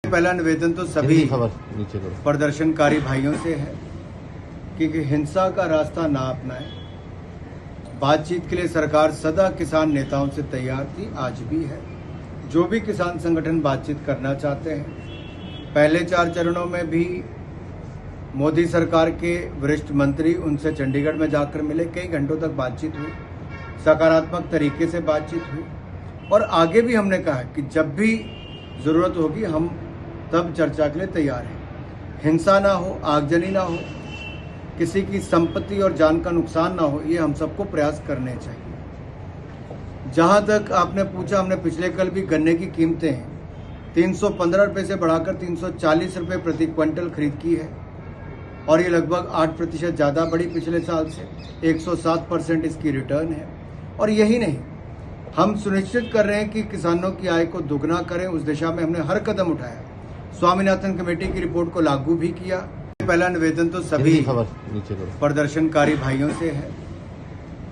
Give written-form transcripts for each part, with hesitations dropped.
पहला निवेदन तो सभी प्रदर्शनकारी भाइयों से है कि हिंसा का रास्ता ना अपनाएं। बातचीत के लिए सरकार सदा किसान नेताओं से तैयार थी, आज भी है। जो भी किसान संगठन बातचीत करना चाहते हैं, पहले 4 चरणों में भी मोदी सरकार के वरिष्ठ मंत्री उनसे चंडीगढ़ में जाकर मिले, कई घंटों तक बातचीत हुई, सकारात्मक तरीके से बातचीत हुई। और आगे भी हमने कहा कि जब भी ज़रूरत होगी हम तब चर्चा के लिए तैयार हैं। हिंसा ना हो, आगजनी ना हो, किसी की संपत्ति और जान का नुकसान ना हो, ये हम सबको प्रयास करने चाहिए। जहां तक आपने पूछा, हमने पिछले कल भी गन्ने की कीमतें 315 रुपये से बढ़ाकर 340 रुपये प्रति क्विंटल खरीद की है और ये लगभग 8% ज़्यादा बढ़ी पिछले साल से। 107% इसकी रिटर्न है। और यही नहीं, हम सुनिश्चित कर रहे हैं कि किसानों की आय को दुगना करें, उस दिशा में हमने हर कदम उठाया। स्वामीनाथन कमेटी की रिपोर्ट को लागू भी किया। पहला निवेदन तो सभी प्रदर्शनकारी भाइयों से है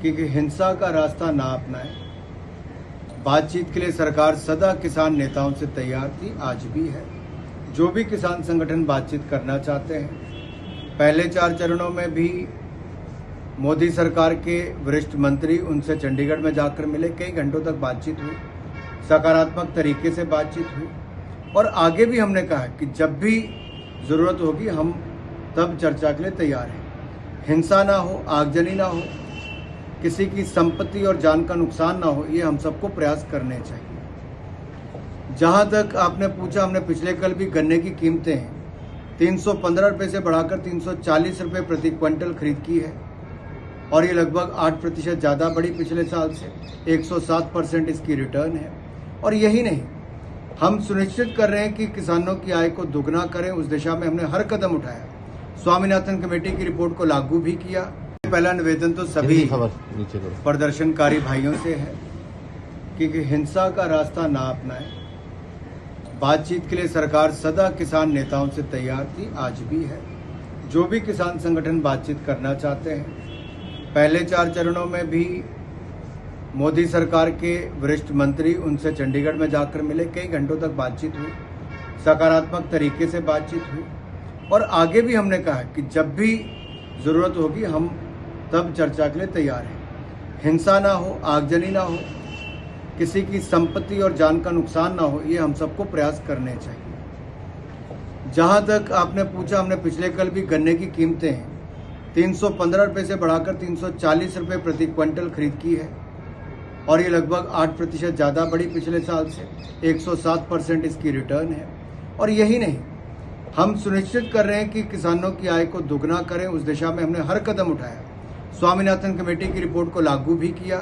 कि हिंसा का रास्ता ना अपनाएं। बातचीत के लिए सरकार सदा किसान नेताओं से तैयार थी, आज भी है। जो भी किसान संगठन बातचीत करना चाहते हैं, पहले 4 चरणों में भी मोदी सरकार के वरिष्ठ मंत्री उनसे चंडीगढ़ में जाकर मिले, कई घंटों तक बातचीत हुई, सकारात्मक तरीके से बातचीत हुई। और आगे भी हमने कहा कि जब भी ज़रूरत होगी हम तब चर्चा के लिए तैयार हैं। हिंसा ना हो, आगजनी ना हो, किसी की संपत्ति और जान का नुकसान ना हो, ये हम सबको प्रयास करने चाहिए। जहां तक आपने पूछा, हमने पिछले कल भी गन्ने की कीमतें 315 रुपये से बढ़ाकर 340 रुपये प्रति क्विंटल खरीद की है और ये लगभग 8% ज़्यादा बढ़ी पिछले साल से। 107% इसकी रिटर्न है। और यही नहीं, हम सुनिश्चित कर रहे हैं कि किसानों की आय को दुगना करें, उस दिशा में हमने हर कदम उठाया। स्वामीनाथन कमेटी की रिपोर्ट को लागू भी किया। पहला निवेदन तो सभी प्रदर्शनकारी भाइयों से है कि हिंसा का रास्ता ना अपनाएं। बातचीत के लिए सरकार सदा किसान नेताओं से तैयार थी, आज भी है। जो भी किसान संगठन बातचीत करना चाहते हैं, पहले 4 चरणों में भी मोदी सरकार के वरिष्ठ मंत्री उनसे चंडीगढ़ में जाकर मिले, कई घंटों तक बातचीत हुई, सकारात्मक तरीके से बातचीत हुई। और आगे भी हमने कहा कि जब भी ज़रूरत होगी हम तब चर्चा के लिए तैयार हैं। हिंसा ना हो, आगजनी ना हो, किसी की संपत्ति और जान का नुकसान ना हो, ये हम सबको प्रयास करने चाहिए। जहां तक आपने पूछा, हमने पिछले कल भी गन्ने की कीमतें 315 रुपये से बढ़ाकर 340 रुपये प्रति क्विंटल खरीद की है और ये लगभग 8% ज़्यादा बढ़ी पिछले साल से। 107% इसकी रिटर्न है। और यही नहीं, हम सुनिश्चित कर रहे हैं कि किसानों की आय को दुगना करें, उस दिशा में हमने हर कदम उठाया। स्वामीनाथन कमेटी की रिपोर्ट को लागू भी किया।